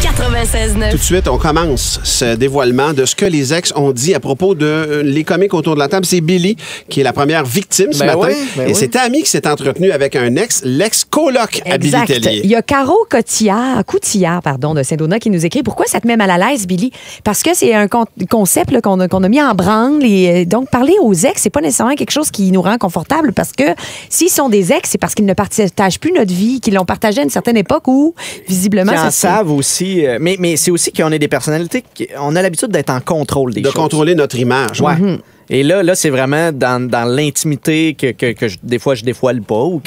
96.9. Tout de suite, on commence ce dévoilement de ce que les ex ont dit à propos de les comiques autour de la table. C'est Billy qui est la première victime ce matin. Et c'est Tammy qui s'est entretenue avec un ex, l'ex-coloc à Billy Tellier. Il y a Caro Coutillard de Saint-Donat qui nous écrit « Pourquoi ça te met mal à l'aise, Billy? » Parce que c'est un concept là, qu'on a mis en branle. Et donc, parler aux ex, c'est pas nécessairement quelque chose qui nous rend confortable parce que s'ils sont des ex, c'est parce qu'ils ne partagent plus notre vie, qu'ils l'ont partagé à une certaine époque où, visiblement... Ils en savent aussi... Mais c'est aussi qu'on est des personnalités, on a l'habitude d'être en contrôle des choses. De contrôler notre image. Ouais. Mm-hmm. Et là, c'est vraiment dans l'intimité que des fois, je dévoile pas ou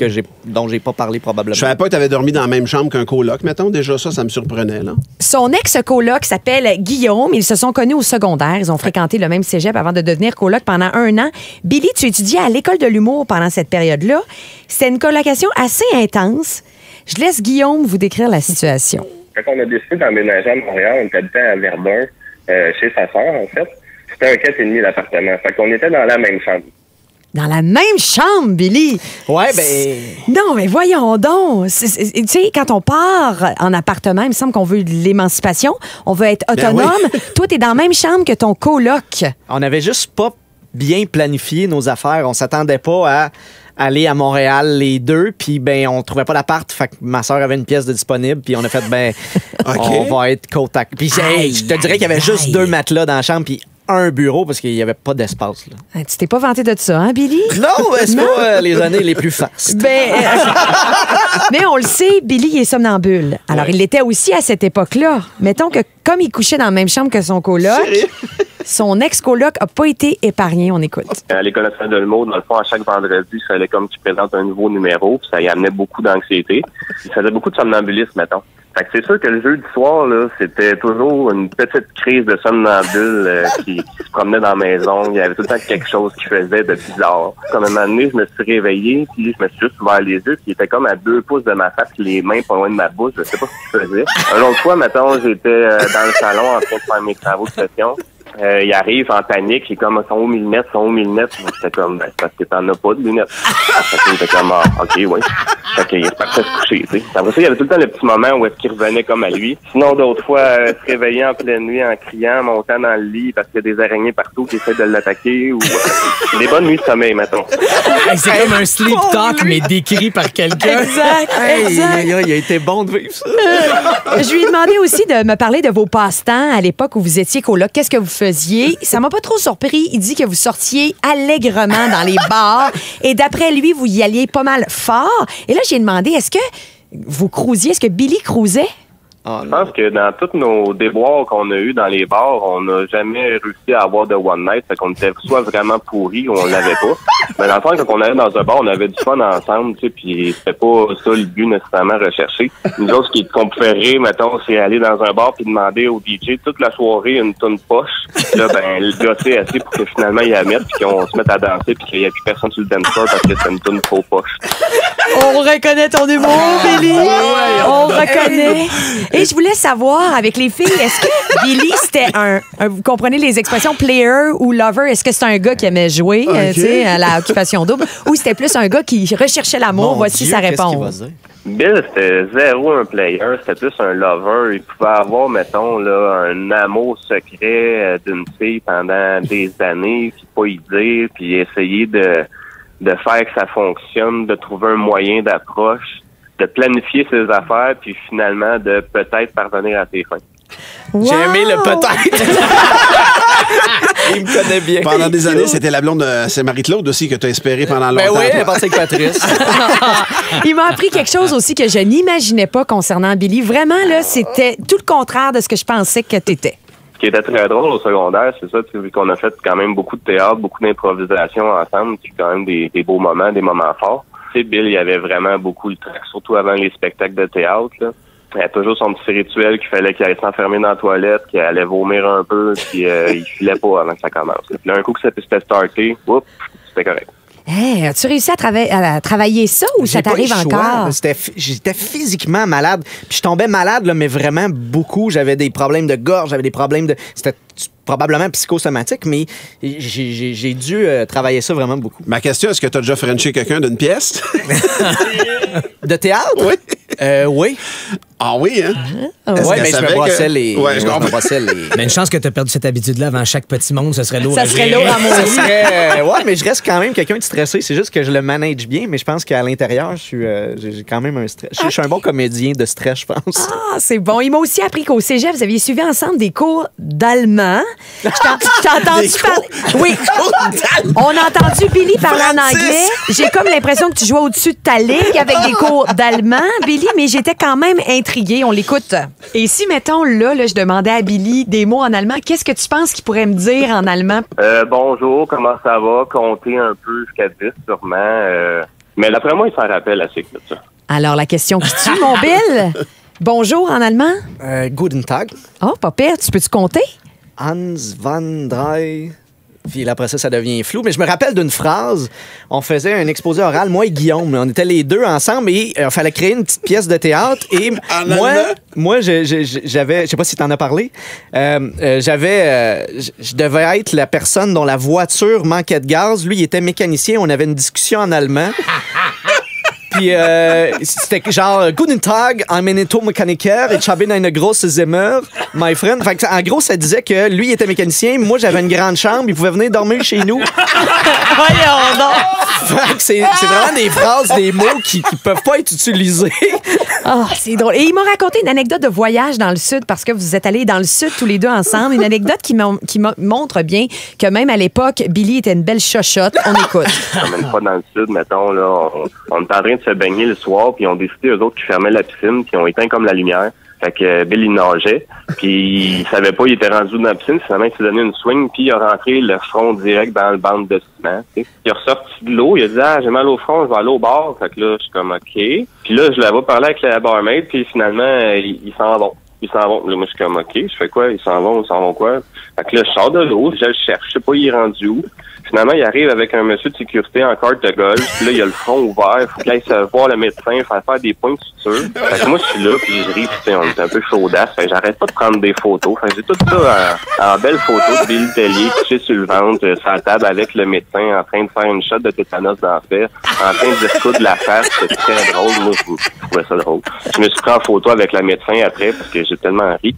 dont j'ai pas parlé probablement. Je savais pas que tu avais dormi dans la même chambre qu'un coloc, mettons. Déjà, ça me surprenait, là. Son ex-coloc s'appelle Guillaume. Ils se sont connus au secondaire. Ils ont fréquenté le même cégep avant de devenir coloc pendant 1 an. Billy, tu étudiais à l'école de l'humour pendant cette période-là. C'était une colocation assez intense. Je laisse Guillaume vous décrire la situation. Quand on a décidé d'emménager à Montréal, on habitait à Verdun, chez sa sœur, en fait. C'était un 4,5 l'appartement. Fait qu'on était dans la même chambre. Dans la même chambre, Billy? Ouais, ben... Non, mais voyons donc. Tu sais, quand on part en appartement, il me semble qu'on veut de l'émancipation. On veut être autonome. Ben oui. Toi, t'es dans la même chambre que ton coloc. On avait juste pas bien planifié nos affaires. On s'attendait pas à aller à Montréal les deux, puis ben on trouvait pas l'appart, fait que ma soeur avait une pièce de disponible, puis on a fait on va être côte à côte. Puis je te dirais qu'il y avait juste 2 matelas dans la chambre, puis un bureau parce qu'il n'y avait pas d'espace. Là. Tu t'es pas vanté de ça, hein, Billy? Non, c'est pas les années les plus fastes. Mais on le sait, Billy est somnambule. Alors, il l'était aussi à cette époque-là. Mettons que comme il couchait dans la même chambre que son coloc, son ex-coloc n'a pas été épargné. On écoute. À l'École nationale de l'humour, dans le fond, à chaque vendredi, il fallait comme tu présentes un nouveau numéro, puis ça y amenait beaucoup d'anxiété. Il faisait beaucoup de somnambulisme, mettons. Fait que c'est sûr que le jeudi soir, là, c'était toujours une petite crise de somnambule qui se promenait dans la maison. Il y avait tout le temps quelque chose qui faisait de bizarre. Comme un moment donné, je me suis réveillé, puis je me suis juste ouvert les yeux, puis il était comme à 2 pouces de ma face, les mains pas loin de ma bouche. Je sais pas ce qu'il faisait. Une autre fois, mettons, j'étais dans le salon en train de faire mes travaux de session. Il arrive en panique, il est comme « sont où mes lunettes, sont où mes lunettes? » J'étais comme c'est parce que t'en as pas de lunettes. Il était comme OK, oui. Fait qu'il est parti se coucher, tu sais. Après ça, il y avait tout le temps le petit moment où est-ce qu'il revenait comme à lui. Sinon, d'autres fois, se réveiller en pleine nuit en criant, montant dans le lit parce qu'il y a des araignées partout qui essaient de l'attaquer ou des bonnes nuits de sommeil, mettons. C'est comme un sleep talk, mais décrit par quelqu'un. Exact. Il a été bon de vivre ça. Je lui ai demandé aussi de me parler de vos passe-temps à l'époque où vous étiez coloc. Qu'est-ce que vous faisiez? Ça m'a pas trop surpris. Il dit que vous sortiez allègrement dans les bars et d'après lui, vous y alliez pas mal fort. Et là, j'ai demandé, est-ce que vous cruisiez? Est-ce que Billy cruisait? Je pense que dans tous nos déboires qu'on a eus dans les bars, on n'a jamais réussi à avoir de one night. Fait qu'on était soit vraiment pourris ou on l'avait pas. Mais dans le fond, quand on allait dans un bar, on avait du fun ensemble, tu sais, puis c'était pas ça le but nécessairement recherché. Nous autres, ce qu'on pouvait rire, mettons, c'est aller dans un bar puis demander au DJ toute la soirée une toune poche. Là, ben, le gars c'est assez pour que finalement il la mette puis qu'on se mette à danser puis qu'il y a plus personne sur le dance floor parce que c'est une toune trop poche. On reconnaît ton humour, Billy. On reconnaît. Et je voulais savoir, avec les filles, est-ce que Billy, c'était vous comprenez les expressions player ou lover? Est-ce que c'est un gars qui aimait jouer, tu sais, à la occupation double, ou c'était plus un gars qui recherchait l'amour? Voici sa réponse. Bill, c'était zéro un player, c'était plus un lover. Il pouvait avoir, mettons, là, un amour secret d'une fille pendant des années, puis pas y dire, puis essayer de faire que ça fonctionne, de trouver un moyen d'approche, de planifier ses affaires, puis finalement de peut-être parvenir à ses fins. Wow. J'ai aimé le peut-être. Il me connaît bien. Pendant des années, c'était la blonde de c'est Marie-Claude aussi que tu as espéré pendant longtemps. Ben oui, elle pensait que Patrice. Il m'a appris quelque chose aussi que je n'imaginais pas concernant Billy. Vraiment, là, c'était tout le contraire de ce que je pensais que t'étais. Ce qui était très drôle au secondaire, c'est ça, vu qu'on a fait quand même beaucoup de théâtre, beaucoup d'improvisation ensemble, puis quand même des beaux moments, des moments forts. Tu sais, Bill, il y avait vraiment beaucoup le trac, surtout avant les spectacles de théâtre, là. Il y a toujours son petit rituel qu'il fallait qu'il aille s'enfermer dans la toilette, qu'il allait vomir un peu, puis il filait pas avant que ça commence. Puis là, un coup que ça s'était starté, c'était correct. Hey, as-tu réussi à travailler ça ou ça t'arrive encore? J'étais physiquement malade. Puis je tombais malade, là, mais vraiment beaucoup. J'avais des problèmes de gorge, j'avais des problèmes de... C'était probablement psychosomatique, mais j'ai dû travailler ça vraiment beaucoup. Ma question, est-ce que tu as déjà frenché quelqu'un d'une pièce? De théâtre? Oui. Oui. Ah oui, hein? Oui, mais je me brossais les... Ouais, je comprends. Mais une chance que tu as perdu cette habitude-là avant chaque petit monde, ce serait lourd Ça à serait gérer. lourd à mourir. Ouais, mais je reste quand même quelqu'un de stressé. C'est juste que je le manage bien, mais je pense qu'à l'intérieur, j'ai quand même un stress. Je suis un bon comédien de stress, je pense. Ah, c'est bon. Il m'a aussi appris qu'au cégep, vous aviez suivi ensemble des cours d'allemand. Je t'ai entendu parler. Oui. On a entendu Billy parler en anglais. J'ai comme l'impression que tu jouais au-dessus de ta ligue avec des cours d'allemand, Billy, mais j'étais quand même intriguée. On l'écoute. Et si, mettons, là, je demandais à Billy des mots en allemand, qu'est-ce que tu penses qu'il pourrait me dire en allemand? Bonjour, comment ça va? Compter un peu jusqu'à 10, sûrement. Mais d'après moi, il s'en rappelle assez de ça. Alors, la question qui tue, mon Bill. Bonjour en allemand? Guten Tag. Oh, pas pire. Tu peux-tu compter? Hans, van, drei... Puis après ça devient flou. Mais je me rappelle d'une phrase. On faisait un exposé oral, moi et Guillaume. On était les deux ensemble et il fallait créer une petite pièce de théâtre. Et moi, j'avais... Je sais pas si t'en as parlé. Je devais être la personne dont la voiture manquait de gaz. Lui, il était mécanicien. On avait une discussion en allemand. Puis c'était genre Guten Tag, I'm ein Automechaniker, ich habe eine große Zimmer, my friend. Fait que, en gros, ça disait que lui il était mécanicien, moi j'avais une grande chambre, il pouvait venir dormir chez nous. Voyons donc! Fait que c'est vraiment des phrases, des mots qui peuvent pas être utilisés. Ah, c'est drôle. Et il m'a raconté une anecdote de voyage dans le Sud parce que vous êtes allés dans le Sud tous les deux ensemble. Une anecdote qui montre bien que même à l'époque, Billy était une belle chochotte. On écoute. Même pas dans le Sud, mettons, là. On est en train de se baigner le soir, puis ils ont décidé, eux autres, qu'ils fermaient la piscine, puis ils ont éteint comme la lumière. Fait que Bill, il nageait, puis il savait pas, il était rendu dans la piscine, finalement, il s'est donné une swing, puis il a rentré le front direct dans le banc de ciment. T'sais. Il est ressorti de l'eau, il a dit « Ah, j'ai mal au front, je vais aller au bar. » Fait que là, je suis comme « OK. » Puis là, je l'avais parlé avec la barmaid, puis finalement, ils s'en vont. Ils s'en vont. Là, moi, je suis comme « OK. » Je fais quoi? Ils s'en vont quoi? Fait que là, je sors de l'eau, je le cherche, je sais pas, il est rendu où. Finalement, il arrive avec un monsieur de sécurité en carte de golf. Puis là, il a le front ouvert. Il faut qu'il aille se voir le médecin, faire des points de suture. Fait que moi, je suis là, puis je ris. Puis on est un peu chaudasse. Fait que j'arrête pas de prendre des photos. Fait que j'ai tout ça en belles photos de Bill Tellier, couché sur le ventre, sur la table avec le médecin, en train de faire une shot de tétanos dans la fesse, en train de discuter de la face. C'était très drôle. Moi, je trouvais ça drôle. Je me suis pris en photo avec le médecin après parce que j'ai tellement ri.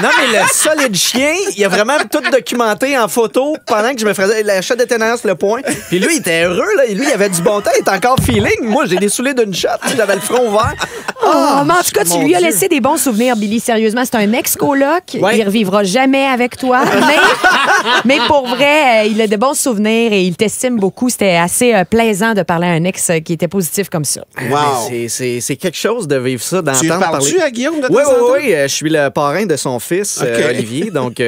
Non, mais le solide chien, il a vraiment tout documenté en photo pendant que je me faisais la shot de ténance, le point. Puis lui, il était heureux, là. Et lui, il avait du bon temps, il était encore feeling. Moi, j'ai des souliers d'une shot, j'avais le front ouvert. Oh, mais en tout cas, tu lui as laissé des bons souvenirs, Billy. Sérieusement, c'est un ex-coloc. Ouais. Il revivra jamais avec toi. Mais pour vrai, il a de bons souvenirs et il t'estime beaucoup. C'était assez plaisant de parler à un ex qui était positif comme ça. Wow. C'est quelque chose de vivre ça, d'entendre Tu parler. parles-tu à Guillaume de temps Oui, en temps? oui, je suis le parrain de son fils, Okay. Olivier. Donc,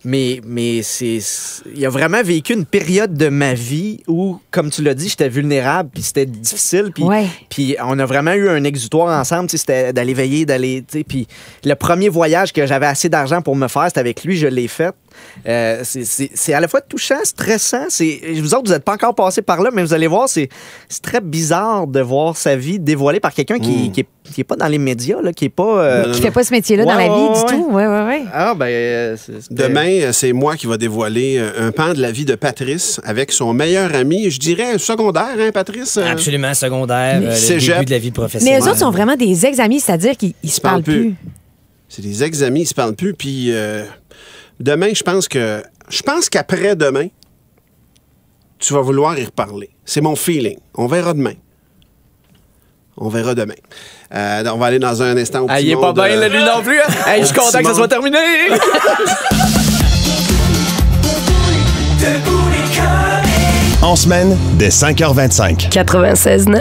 mais il a vraiment vécu une période de ma vie où, comme tu l'as dit, j'étais vulnérable, puis c'était difficile, puis on a vraiment eu un exutoire ensemble. C'était d'aller veiller, puis le premier voyage que j'avais assez d'argent pour me faire, c'était avec lui, je l'ai fait. C'est à la fois touchant, stressant. Vous autres, vous n'êtes pas encore passé par là, mais vous allez voir, c'est très bizarre de voir sa vie dévoilée par quelqu'un qui est pas dans les médias, là, qui est pas... Qui fait pas ce métier-là dans la vie du tout. Ouais. Ah, ben... Demain, c'est moi qui va dévoiler un pan de la vie de Patrice avec son meilleur ami, je dirais secondaire, hein, Patrice? Absolument secondaire, le Cégep. début de la vie professionnelle. Mais eux autres sont vraiment des ex-amis, c'est-à-dire qu'ils se parlent plus. C'est des ex-amis, ils se parlent plus, puis... Demain, je pense qu'après-demain, tu vas vouloir y reparler. C'est mon feeling. On verra demain. On va aller dans un instant au petit il est pas monde, bien, lui non plus. Hein? Hey, je suis content que ça soit terminé. En semaine, dès 5h25. 96.9.